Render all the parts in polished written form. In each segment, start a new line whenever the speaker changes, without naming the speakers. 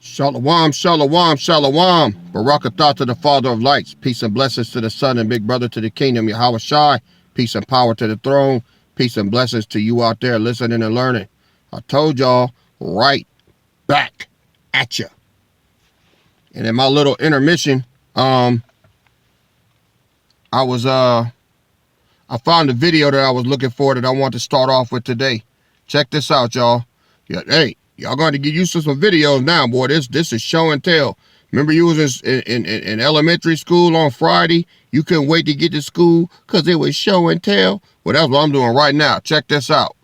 Shalom, shalom, shalom. Barakatah to the Father of lights. Peace and blessings to the Son and big brother to the kingdom, Yahweh Shai. Peace and power to the throne. Peace and blessings to you out there listening and learning. I told y'all, right back at you. And in my little intermission, I found a video that I was looking for that I want to start off with today. Check this out, y'all. Yeah, hey, y'all going to get used to some videos now, boy. This is show and tell. Remember you was in elementary school on Friday? You couldn't wait to get to school because it was show and tell? Well, that's what I'm doing right now. Check this out.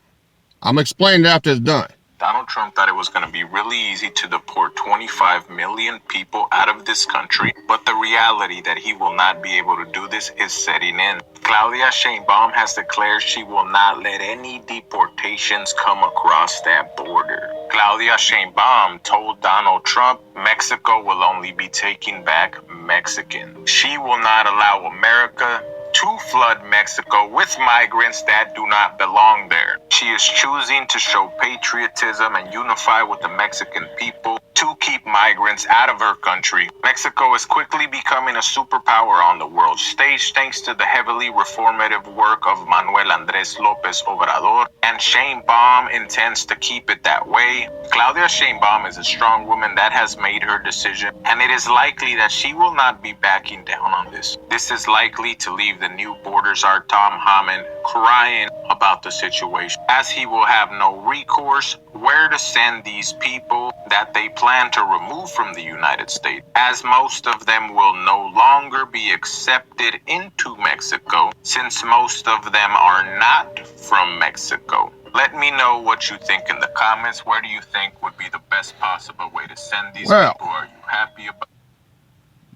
I'm explaining it after it's done.
Donald Trump thought it was going to be really easy to deport 25 million people out of this country, but the reality that he will not be able to do this is setting in. Claudia Sheinbaum has declared she will not let any deportations come across that border. Claudia Sheinbaum told Donald Trump Mexico will only be taking back Mexicans. She will not allow America to flood Mexico with migrants that do not belong there. She is choosing to show patriotism and unify with the Mexican people to keep migrants out of her country. Mexico is quickly becoming a superpower on the world stage thanks to the heavily reformative work of Manuel Andrés López Obrador, and Sheinbaum intends to keep it that way. Claudia Sheinbaum is a strong woman that has made her decision, and it is likely that she will not be backing down on this. This is likely to leave the new border czar Tom Hammond crying about the situation, as he will have no recourse where to send these people that they plan to remove from the United States, as most of them will no longer be accepted into Mexico, since most of them are not from Mexico. Let me know what you think in the comments. Where do you think would be the best possible way to send these people? Are you happy about?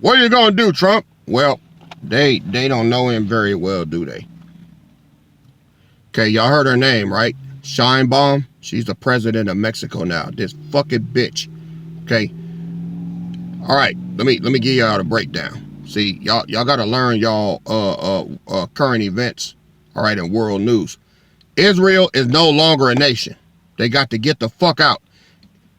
What are you gonna do, Trump? Well, they don't know him very well, do they? Okay, y'all heard her name, right? Sheinbaum. She's the president of Mexico now. This fucking bitch. Okay. All right. Let me give y'all a breakdown. See, y'all gotta learn y'all current events. All right, in world news. Israel is no longer a nation. They got to get the fuck out.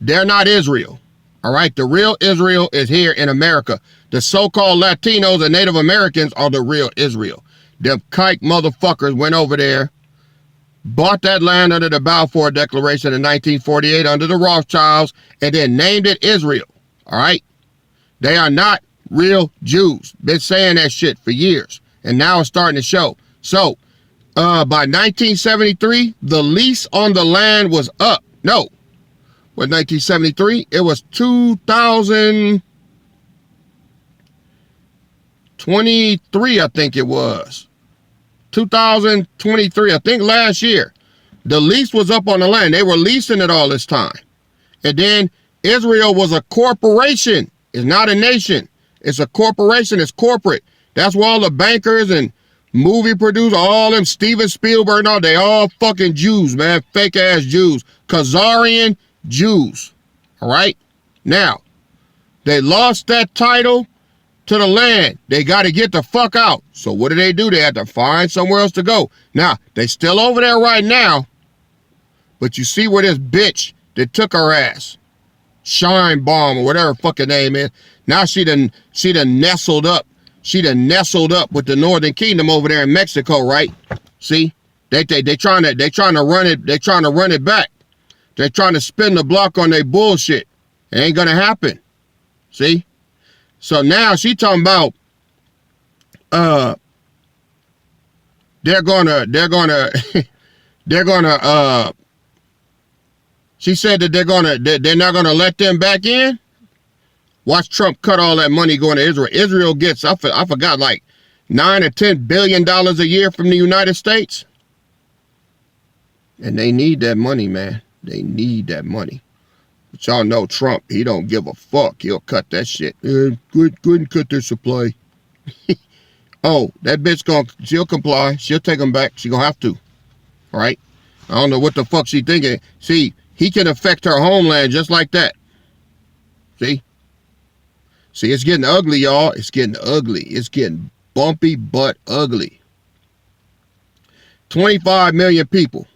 They're not Israel. All right. The real Israel is here in America. The so-called Latinos and Native Americans are the real Israel. Them kike motherfuckers went over there, bought that land under the Balfour Declaration in 1948 under the Rothschilds, and then named it Israel. All right? They are not real Jews. Been saying that shit for years, and now it's starting to show. So, by 1973, the lease on the land was up. No. What, 1973? It was 2023, I think it was. 2023, I think last year, the lease was up on the land. They were leasing it all this time. And then Israel was a corporation. It's not a nation. It's a corporation. It's corporate. That's where all the bankers and movie producers, all them Steven Spielberg and all, they all fucking Jews, man. Fake ass Jews. Khazarian Jews. All right? Now, they lost that title to the land. They got to get the fuck out. So what do? They have to find somewhere else to go. Now, they still over there right now, but you see where this bitch that took her ass, Sheinbaum or whatever fucking name is, now she done nestled up. She done nestled up with the Northern Kingdom over there in Mexico, right? See? They trying to run it back. They're trying to spin the block on their bullshit. It ain't gonna happen. See? So now she talking about they're gonna she said that they're not gonna let them back in. Watch Trump cut all that money going to Israel. Israel gets, I forgot, like $9 or $10 billion a year from the United States. And they need that money, man. They need that money. But y'all know Trump, he don't give a fuck. He'll cut that shit. Go and cut their supply. Oh, that bitch she'll comply. She'll take them back. She gonna have to. All right? I don't know what the fuck she thinking. See, he can affect her homeland just like that. See? See, it's getting ugly, y'all. It's getting ugly. It's getting bumpy but ugly. 25 million people.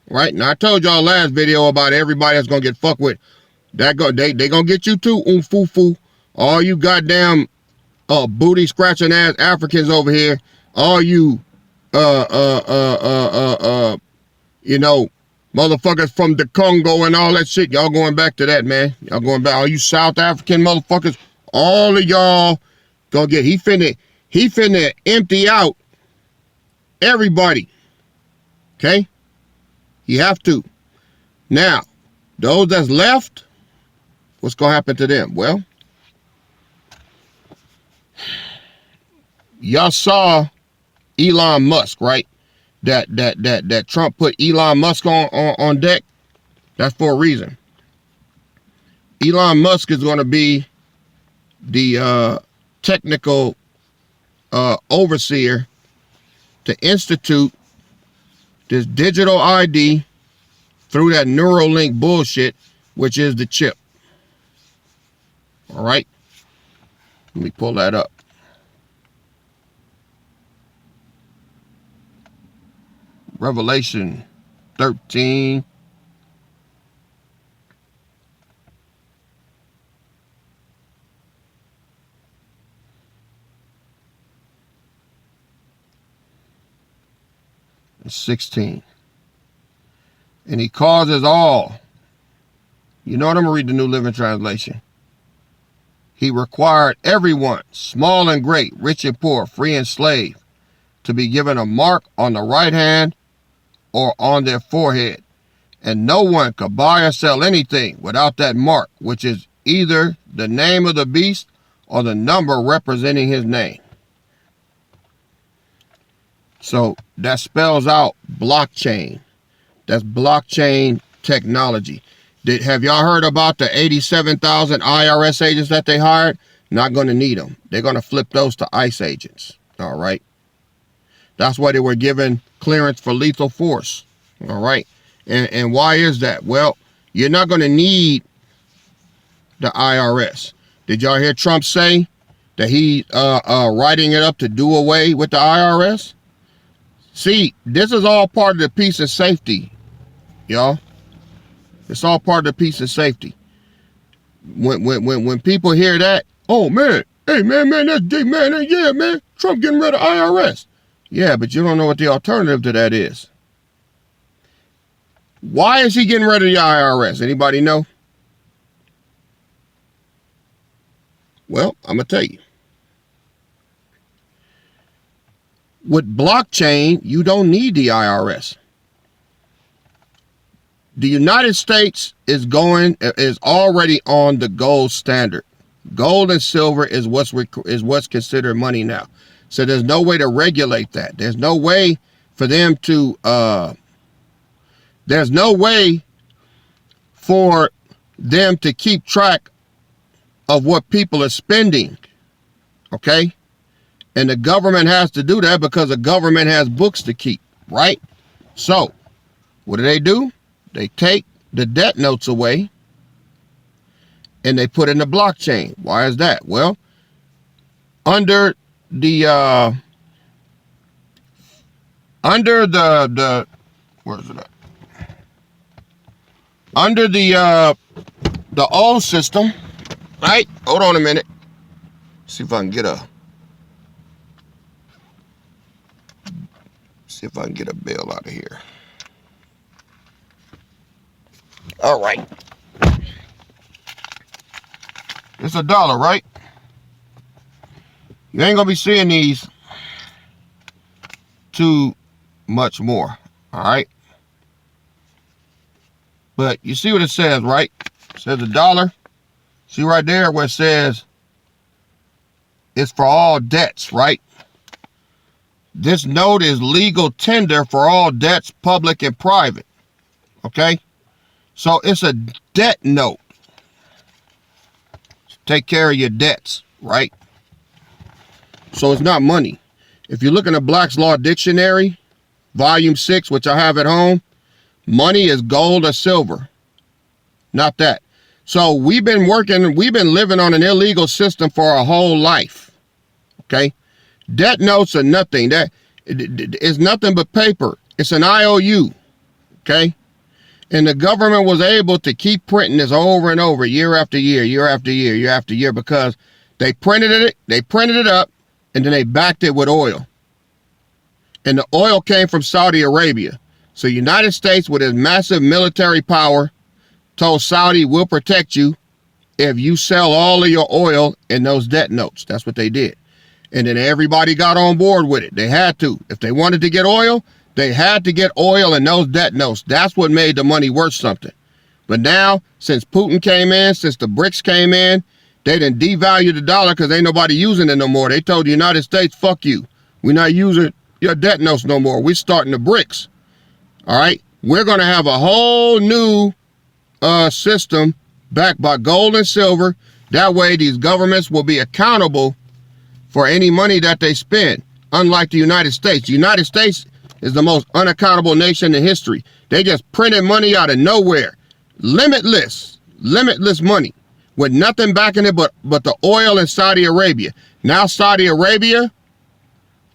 Right? Now, I told y'all last video about everybody that's going to get fucked with They gonna get you too, foo. All you goddamn booty scratching ass Africans over here. All you you know, motherfuckers from the Congo and all that shit. Y'all going back to that, man. Y'all going back. All you South African motherfuckers, all of y'all gonna get, he finna empty out everybody. Okay? You have to. Now, those that's left, what's gonna happen to them? Well, y'all saw Elon Musk, right? That Trump put Elon Musk on deck. That's for a reason. Elon Musk is going to be the technical overseer to institute this digital ID through that Neuralink bullshit, which is the chip. All right? Let me pull that up. Revelation 13. And 16. And he causes all. You know what? I'm going to read the New Living Translation. He required everyone, small and great, rich and poor, free and slave, to be given a mark on the right hand or on their forehead. And no one could buy or sell anything without that mark, which is either the name of the beast or the number representing his name. So that spells out blockchain. That's blockchain technology. Have y'all heard about the 87,000 IRS agents that they hired? Not going to need them. They're going to flip those to ICE agents. All right. That's why they were given clearance for lethal force. All right. And why is that? Well, you're not going to need the IRS. Did y'all hear Trump say that he writing it up to do away with the IRS? See, this is all part of the peace and safety, y'all. It's all part of the peace and safety. When people hear that, oh man, hey man, that's big man, yeah man, Trump getting rid of IRS. Yeah, but you don't know what the alternative to that is. Why is he getting rid of the IRS? Anybody know? Well, I'm gonna tell you. With blockchain, you don't need the IRS. The United States is already on the gold standard. Gold and silver is what's considered money now. So there's no way to regulate that. There's no way for them to there's no way for them to keep track of what people are spending. Okay? And the government has to do that because the government has books to keep, right? So, what do? They take the debt notes away and they put in the blockchain. Why is that? Well, under the where is it at? Under the old system, right? Hold on a minute. See if I can get a bill out of here. All right. It's $1, right? You ain't gonna be seeing these too much more. All right. But you see what it says, right? It says $1. See right there where it says it's for all debts, right? This note is legal tender for all debts, public and private. Okay? So it's a debt note. Take care of your debts, right? So it's not money. If you look in the Black's Law Dictionary, Volume 6, which I have at home, money is gold or silver. Not that. So we've been living on an illegal system for our whole life. Okay? Debt notes are nothing. That is nothing but paper. It's an IOU. Okay? And the government was able to keep printing this over and over, year after year, year after year, year after year, because they printed it up, and then they backed it with oil. And the oil came from Saudi Arabia. So United States, with its massive military power, told Saudi, we'll protect you if you sell all of your oil in those debt notes. That's what they did. And then everybody got on board with it. They had to. If they wanted to get oil, they had to get oil in those debt notes. That's what made the money worth something. But now, since Putin came in, since the BRICS came in, they didn't devalue the dollar because ain't nobody using it no more. They told the United States, fuck you. We're not using your debt notes no more. We're starting the BRICS. All right? We're going to have a whole new system backed by gold and silver. That way, these governments will be accountable for any money that they spend. Unlike the United States. The United States is the most unaccountable nation in history. They just printed money out of nowhere. Limitless money with nothing backing it but the oil in Saudi Arabia. Now Saudi Arabia,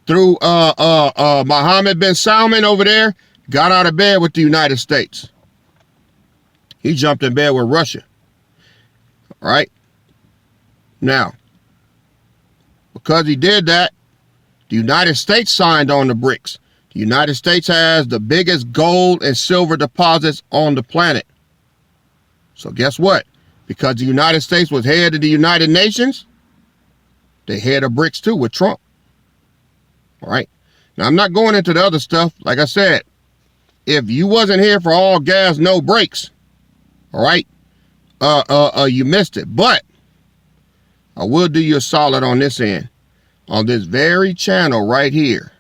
through Mohammed bin Salman over there, got out of bed with the United States. He jumped in bed with Russia. All right? Now, because he did that, the United States signed on the BRICS. The United States has the biggest gold and silver deposits on the planet. So guess what? Because the United States was head of the United Nations, they head of BRICS too with Trump. All right. Now, I'm not going into the other stuff. Like I said, if you wasn't here for all gas, no brakes, all right, you missed it. But I will do you a solid on this end. On this very channel right here,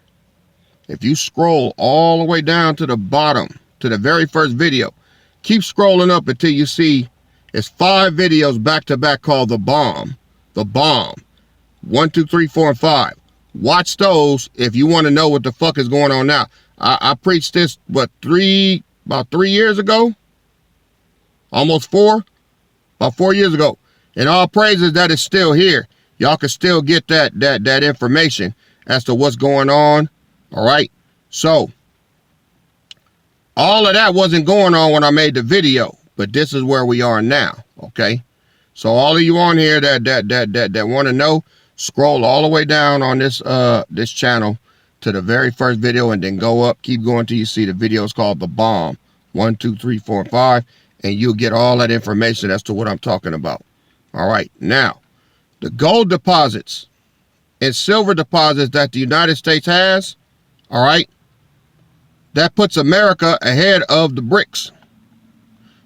if you scroll all the way down to the bottom, to the very first video, keep scrolling up until you see it's 5 videos back to back called The Bomb. The Bomb. 1, 2, 3, 4, and 5. Watch those if you want to know what the fuck is going on now. I preached this, about 3 years ago? Almost 4? About 4 years ago. And all praises that it's still here. Y'all can still get that information as to what's going on. All right. So all of that wasn't going on when I made the video, but this is where we are now. Okay. So all of you on here that want to know, scroll all the way down on this channel to the very first video and then go up, keep going till you see the videos called The Bomb. 1, 2, 3, 4, and 5. And you'll get all that information as to what I'm talking about. All right. Now, the gold deposits and silver deposits that the United States has, all right, that puts America ahead of the BRICS.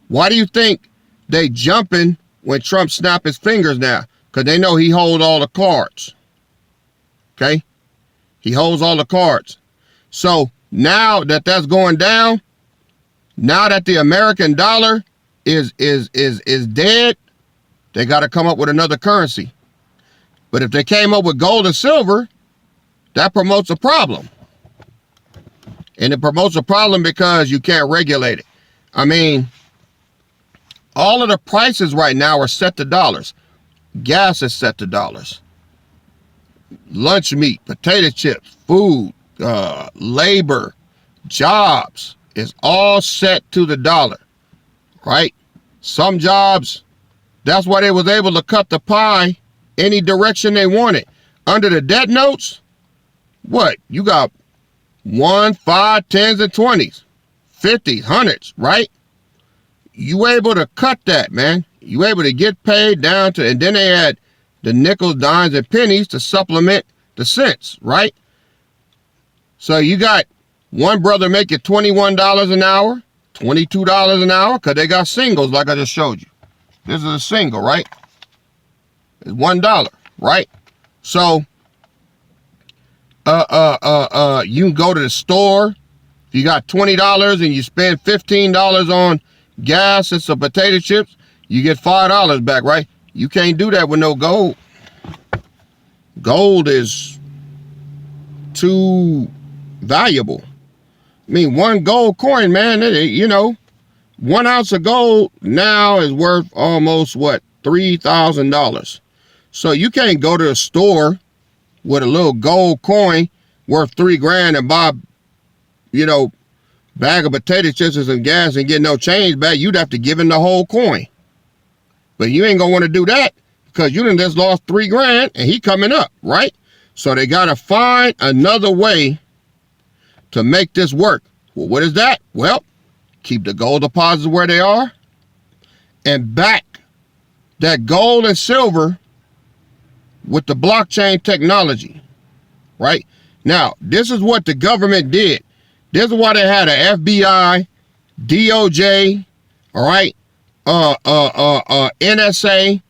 Why do you think they jumping when Trump snap his fingers now? Because they know he holds all the cards. Okay? He holds all the cards. So now that that's going down, now that the American dollar is dead, they got to come up with another currency. But if they came up with gold and silver, that promotes a problem. And it promotes a problem because you can't regulate it. I mean, all of the prices right now are set to dollars. Gas is set to dollars. Lunch meat, potato chips, food, labor, jobs is all set to the dollar, right? Some jobs, that's why they was able to cut the pie any direction they wanted. Under the debt notes, what? You got 1, 5, 10s, and 20s, 50s, 100s, right? You able to cut that, man. You able to get paid down to, and then they had the nickels, dimes, and pennies to supplement the cents, right? So you got one brother making $21 an hour, $22 an hour, because they got singles like I just showed you. This is a single, right? It's $1, right? So you can go to the store. If you got $20 and you spend $15 on gas and some potato chips, you get $5 back, right? You can't do that with no gold. Gold is too valuable. I mean, one gold coin, man, you know, 1 ounce of gold now is worth almost, what, $3,000. So you can't go to a store with a little gold coin worth $3 grand and buy bag of potato chips and some gas and get no change back, you'd have to give him the whole coin. But you ain't gonna want to do that because you done just lost $3,000 and he coming up, right? So they gotta find another way to make this work. Well, what is that? Well, keep the gold deposits where they are and back that gold and silver with the blockchain technology, right? Now, this is what the government did. This is why they had a FBI, DOJ, all right, NSA,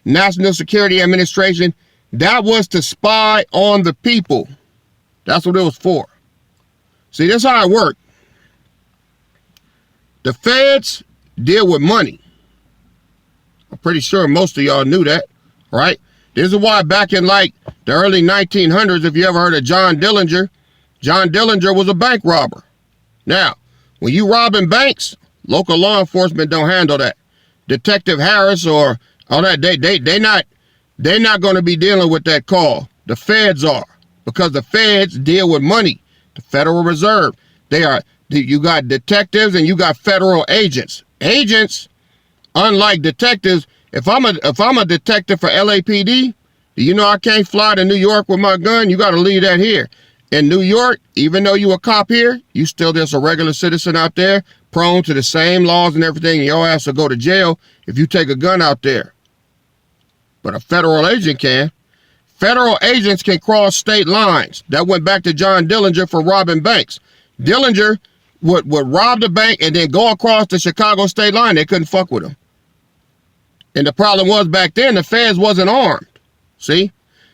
National Security Administration. That was to spy on the people. That's what it was for. See, this is how it worked. The feds deal with money. I'm pretty sure most of y'all knew that, right? This is why back in like the early 1900s, if you ever heard of John Dillinger was a bank robber. Now, when you robbing banks, local law enforcement don't handle that. Detective Harris or all that, they're not going to be dealing with that call. The feds are, because the feds deal with money. The Federal Reserve, you got detectives and you got federal agents. Agents, unlike detectives, if I'm a detective for LAPD, do you know I can't fly to New York with my gun? You got to leave that here. In New York, even though you a cop here, you still just a regular citizen out there, prone to the same laws and everything, and your ass will go to jail if you take a gun out there. But a federal agent can. Federal agents can cross state lines. That went back to John Dillinger for robbing banks. Dillinger would rob the bank and then go across the Chicago state line. They couldn't fuck with him. And the problem was back then, the feds wasn't armed. See?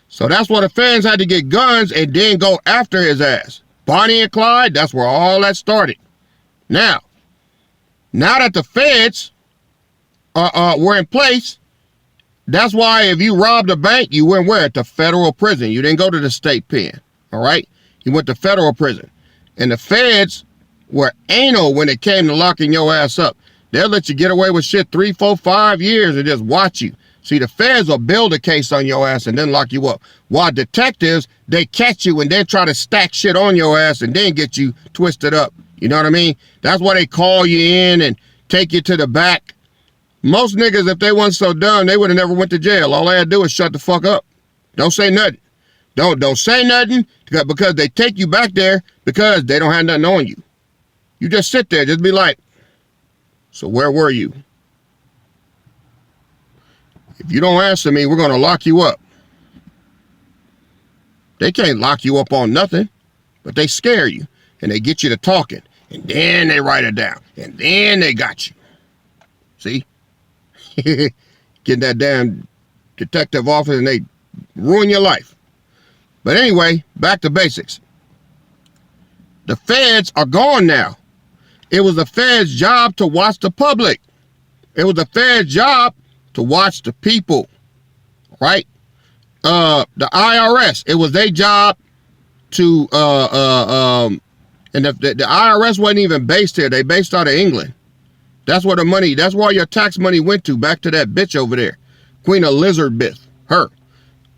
So that's why the feds had to get guns and then go after his ass. Bonnie and Clyde, that's where all that started. Now that the feds were in place, that's why if you robbed a bank, you went where? To federal prison. You didn't go to the state pen, all right? You went to federal prison. And the feds were anal when it came to locking your ass up. They'll let you get away with shit 3, 4, 5 years and just watch you. See, the feds will build a case on your ass and then lock you up. While detectives, they catch you and then try to stack shit on your ass and then get you twisted up. You know what I mean? That's why they call you in and take you to the back. Most niggas, if they weren't so dumb, they would have never went to jail. All they had to do is shut the fuck up. Don't say nothing. Don't say nothing because they take you back there because they don't have nothing on you. You just sit there, just be like, so where were you? If you don't answer me, we're going to lock you up. They can't lock you up on nothing, but they scare you and they get you to talking and then they write it down and then they got you. See? Get that damn detective office and they ruin your life. But anyway, back to basics. The feds are gone now. It was the feds' job to watch the public. It was the feds' job to watch the people, right? The IRS, it was their job to, and the IRS wasn't even based here. They based out of England. That's where the money, that's where your tax money went to, back to that bitch over there. Queen Elizabeth, her.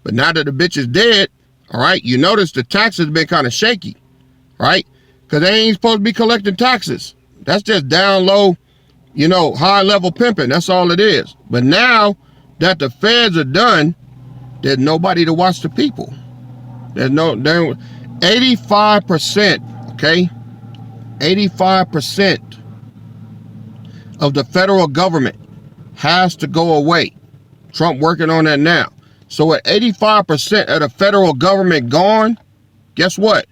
But now that the bitch is dead, all right, you notice the taxes been kind of shaky, right? Because they ain't supposed to be collecting taxes. That's just down low, you know, high level pimping. That's all it is. But now that the feds are done, there's nobody to watch the people. There's 85%, okay? 85% of the federal government has to go away. Trump working on that now. So with 85% of the federal government gone, guess what?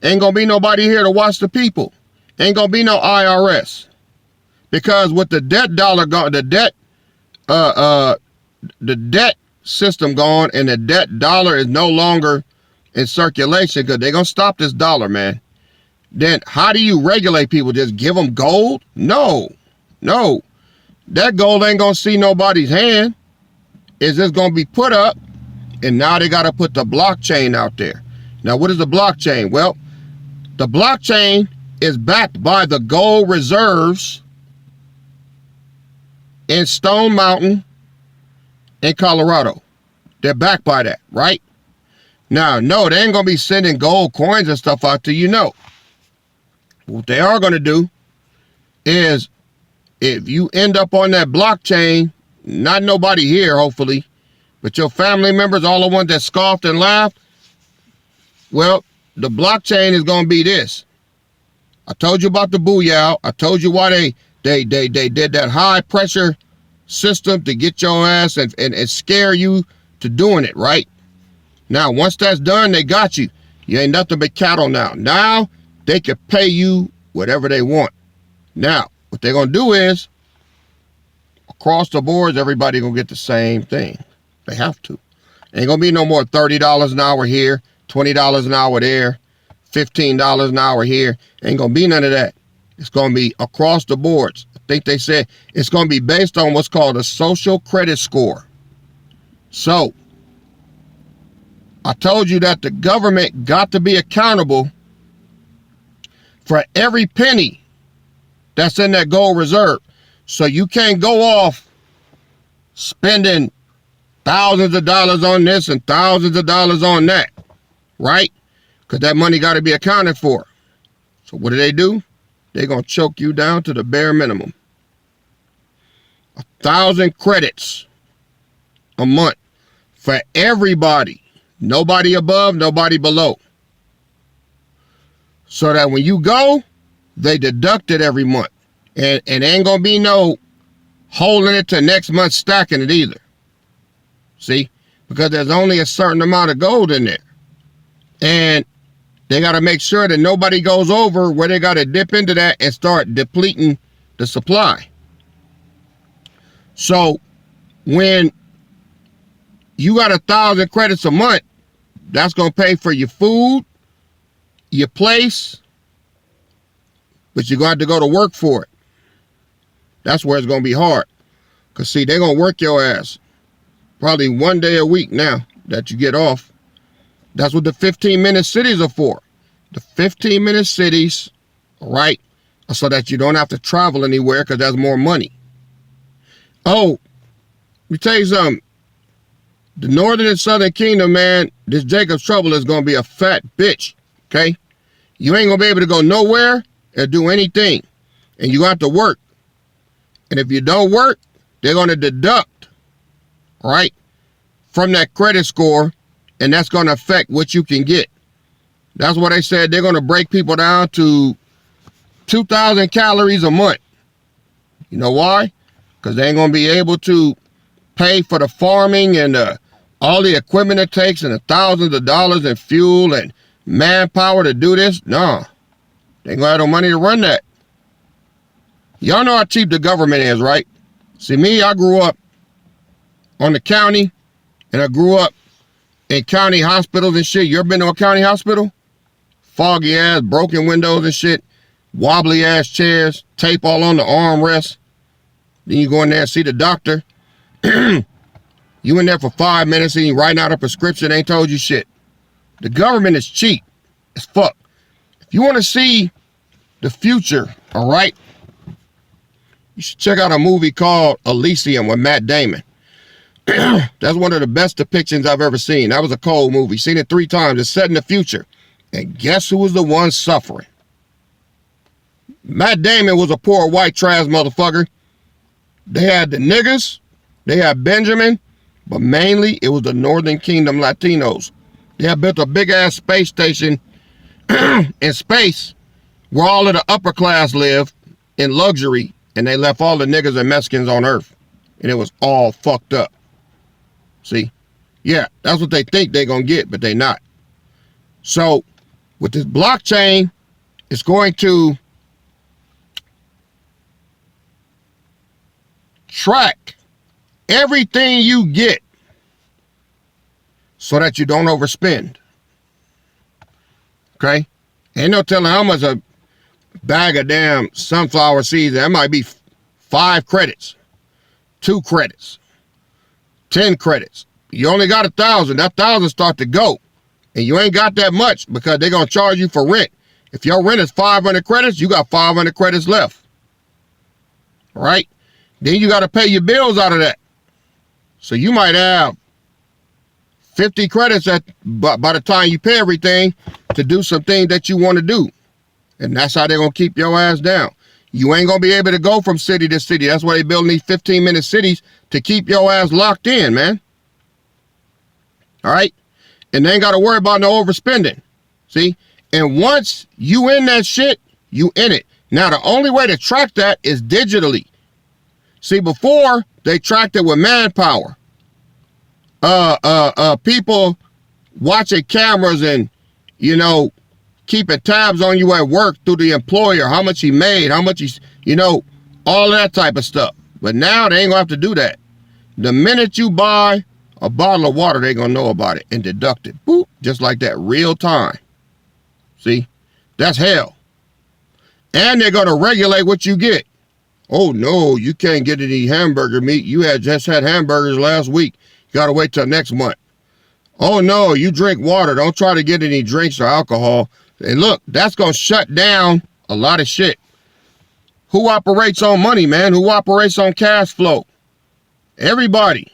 Ain't gonna be nobody here to watch the people. Ain't gonna be no IRS. Because with the debt dollar gone, the debt system gone and the debt dollar is no longer in circulation because they're gonna stop this dollar, man. Then how do you regulate people? Just give them gold? No. That gold ain't gonna see nobody's hand. It's just gonna be put up, and now they gotta put the blockchain out there. Now, what is the blockchain? Well, the blockchain is backed by the gold reserves in Stone Mountain in Colorado. They're backed by that, right? Now, no, they ain't gonna be sending gold coins and stuff out to you, no. What they are going to do is, if you end up on that blockchain, not nobody here, hopefully, but your family members, all the ones that scoffed and laughed, well, the blockchain is going to be this. I told you about the booyah. I told you why they did that high pressure system to get your ass and scare you to doing it, right? Now, once that's done, they got you. You ain't nothing but cattle now. Now, they can pay you whatever they want. Now, what they're going to do is, across the boards, everybody going to get the same thing. They have to. Ain't going to be no more $30 an hour here, $20 an hour there, $15 an hour here. Ain't going to be none of that. It's going to be across the boards. I think they said it's going to be based on what's called a social credit score. So, I told you that the government got to be accountable for every penny that's in that gold reserve. So you can't go off spending thousands of dollars on this and thousands of dollars on that, right? Because that money got to be accounted for. So what do? They're going to choke you down to the bare minimum. 1,000 credits a month for everybody. Nobody above, nobody below. So that when you go, they deduct it every month. And ain't going to be no holding it to next month stacking it either. See? Because there's only a certain amount of gold in there. And they got to make sure that nobody goes over where they got to dip into that and start depleting the supply. So when you got 1,000 credits a month, that's going to pay for your food, your place, but you're going to have to go to work for it. That's where it's going to be hard. Because, see, they're going to work your ass probably one day a week now that you get off. That's what the 15-minute cities are for. The 15-minute cities, right, so that you don't have to travel anywhere because that's more money. Oh, let me tell you something. The Northern and Southern Kingdom, man, this Jacob's Trouble is going to be a fat bitch, okay? You ain't going to be able to go nowhere or do anything, and you have to work. And if you don't work, they're going to deduct, right, from that credit score, and that's going to affect what you can get. That's what they said. They're going to break people down to 2,000 calories a month. You know why? Because they ain't going to be able to pay for the farming and all the equipment it takes and the thousands of dollars in fuel and manpower to do this. No, they ain't going to have no money to run that. Y'all know how cheap the government is, right? See, me, I grew up on the county, and I grew up in county hospitals and shit. You ever been to a county hospital? Foggy ass, broken windows and shit, wobbly ass chairs, tape all on the armrest. Then you go in there and see the doctor. You in there for 5 minutes and he writing out a prescription, ain't told you shit. The government is cheap as fuck. If you want to see the future, all right, you should check out a movie called Elysium with Matt Damon. That's one of the best depictions I've ever seen. That was a cold movie. Seen it 3 times. It's set in the future. And guess who was the one suffering? Matt Damon was a poor white trash motherfucker. They had the niggas. They had Benjamin. But mainly, it was the Northern Kingdom Latinos. They had built a big-ass space station in space where all of the upper class lived in luxury. And they left all the niggas and Mexicans on Earth. And it was all fucked up. See? Yeah, that's what they think they're going to get, but they not. So, with this blockchain, it's going to track everything you get so that you don't overspend. Okay? Ain't no telling how much a bag of damn sunflower seeds. That might be 5 credits, 2 credits, 10 credits. You only got 1,000. That 1,000 start to go. And you ain't got that much because they're going to charge you for rent. If your rent is 500 credits, you got 500 credits left. All right? Then you got to pay your bills out of that. So you might have 50 credits by the time you pay everything to do something that you want to do. And that's how they're going to keep your ass down. You ain't going to be able to go from city to city. That's why they building these 15-minute cities to keep your ass locked in, man. All right? And they ain't got to worry about no overspending. See? And once you in that shit, you in it. Now, the only way to track that is digitally. See, before, they tracked it with manpower. People watching cameras and, you know, keeping tabs on you at work through the employer, how much he made, how much he's, you know, all that type of stuff. But now they ain't gonna have to do that. The minute you buy a bottle of water, they gonna know about it and deduct it. Boop, just like that, real time. See, that's hell. And they're gonna regulate what you get. Oh no, you can't get any hamburger meat. You had just had hamburgers last week. You gotta wait till next month. Oh no, you drink water. Don't try to get any drinks or alcohol. And look, that's gonna shut down a lot of shit. Who operates on money, man? Who operates on cash flow? Everybody.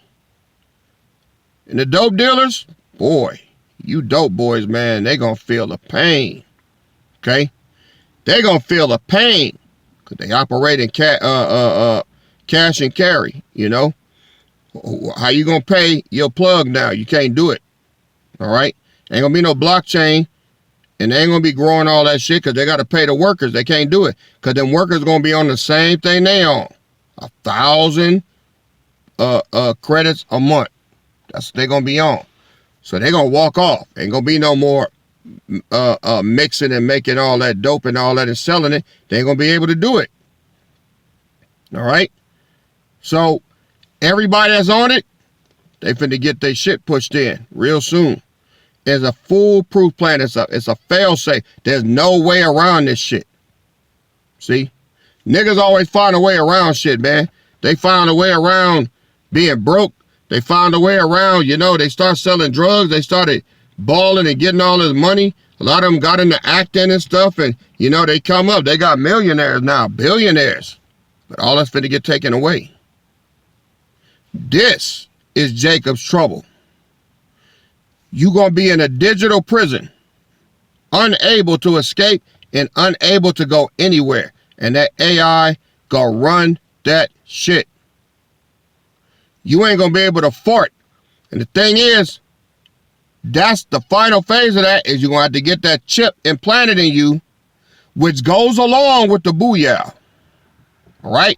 And the dope dealers, boy, you dope boys, man, they gonna feel the pain. Okay? They gonna feel the pain because they operate in cash and carry, you know? How you gonna pay your plug now? You can't do it. All right? Ain't gonna be no blockchain, and they ain't gonna be growing all that shit because they gotta pay the workers. They can't do it because them workers gonna be on the same thing they on. 1,000 credits a month. That's what they gonna be on. So they gonna walk off. Ain't gonna be no more mixing and making all that dope and all that and selling it. They ain't gonna be able to do it. All right? So everybody that's on it, they finna get their shit pushed in real soon. There's a foolproof plan. It's a fail-safe. There's no way around this shit. See? Niggas always find a way around shit, man. They found a way around being broke. They found a way around, you know, they start selling drugs. They started balling and getting all this money. A lot of them got into acting and stuff. And, you know, they come up. They got millionaires now, billionaires. But all that's finna get taken away. This is Jacob's trouble. You gonna be in a digital prison, unable to escape and unable to go anywhere. And that AI gonna run that shit. You ain't gonna be able to fart. And the thing is, that's the final phase of that, is you're gonna have to get that chip implanted in you, which goes along with the booyah. All right?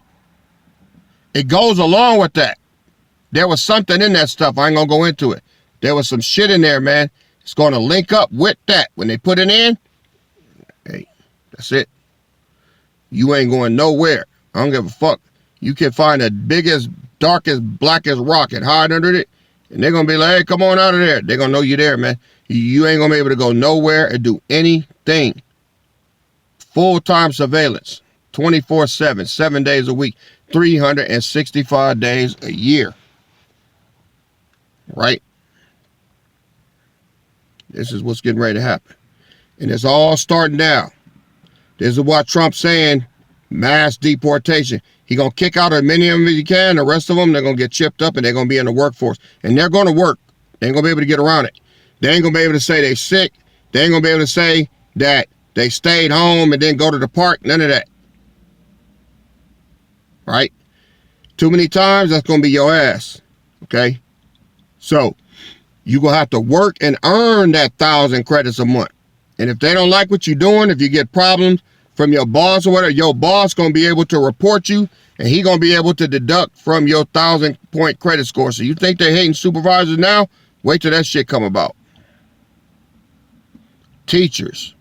It goes along with that. There was something in that stuff. I ain't gonna go into it. There was some shit in there, man. It's gonna link up with that. When they put it in, hey, that's it. You ain't going nowhere. I don't give a fuck. You can find the biggest, darkest, blackest rock and hide under it, and they're gonna be like, hey, come on out of there. They're gonna know you there, man. You ain't gonna be able to go nowhere and do anything. Full-time surveillance, 24/7, 7 days a week, 365 days a year. Right? This is what's getting ready to happen. And it's all starting now. This is what Trump's saying, mass deportation. He going to kick out as many of them as he can. The rest of them, they're going to get chipped up and they're going to be in the workforce. And they're going to work. They ain't going to be able to get around it. They ain't going to be able to say they sick. They ain't going to be able to say that they stayed home and then go to the park. None of that. Right? Too many times, that's going to be your ass. Okay? So, you're going to have to work and earn that 1,000 credits a month. And if they don't like what you're doing, if you get problems from your boss or whatever, your boss going to be able to report you, and he going to be able to deduct from your 1,000-point credit score. So you think they're hating supervisors now? Wait till that shit come about. Teachers.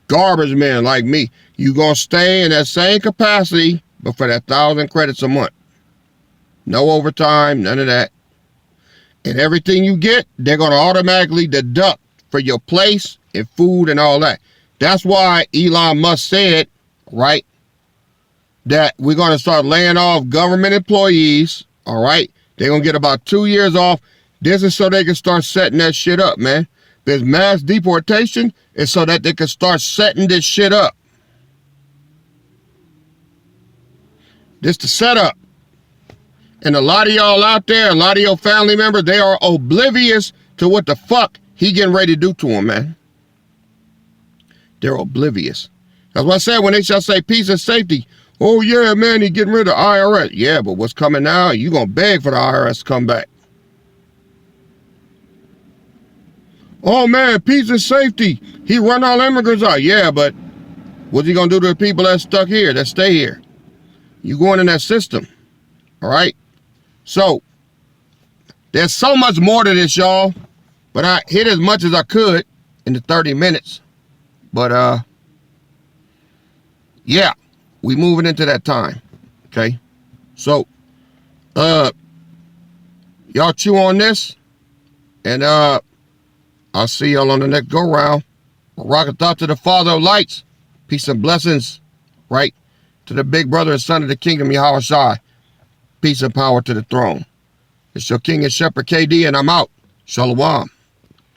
Garbage men like me. You going to stay in that same capacity, but for that 1,000 credits a month. No overtime, none of that. And everything you get, they're going to automatically deduct for your place and food and all that. That's why Elon Musk said, right, that we're going to start laying off government employees, all right? They're going to get about 2 years off. This is so they can start setting that shit up, man. This mass deportation is so that they can start setting this shit up. This the setup. And a lot of y'all out there, a lot of your family members, they are oblivious to what the fuck he getting ready to do to them, man. They're oblivious. That's what I said when they shall say peace and safety. Oh yeah, man, he getting rid of the IRS. Yeah, but what's coming now? You gonna beg for the IRS to come back. Oh man, peace and safety. He run all immigrants out. Yeah, but what's he gonna do to the people that's stuck here, that stay here? You going in that system, all right? So there's so much more to this, y'all, but I hit as much as I could in the 30 minutes. But yeah, we moving into that time. Okay, so y'all chew on this, and I'll see y'all on the next go round. Rocket thought to the Father of lights, peace and blessings, right, to the big brother and son of the kingdom, Yahweh Shai, peace and power to the throne. It's your king and shepherd KD, and I'm out. Shalom.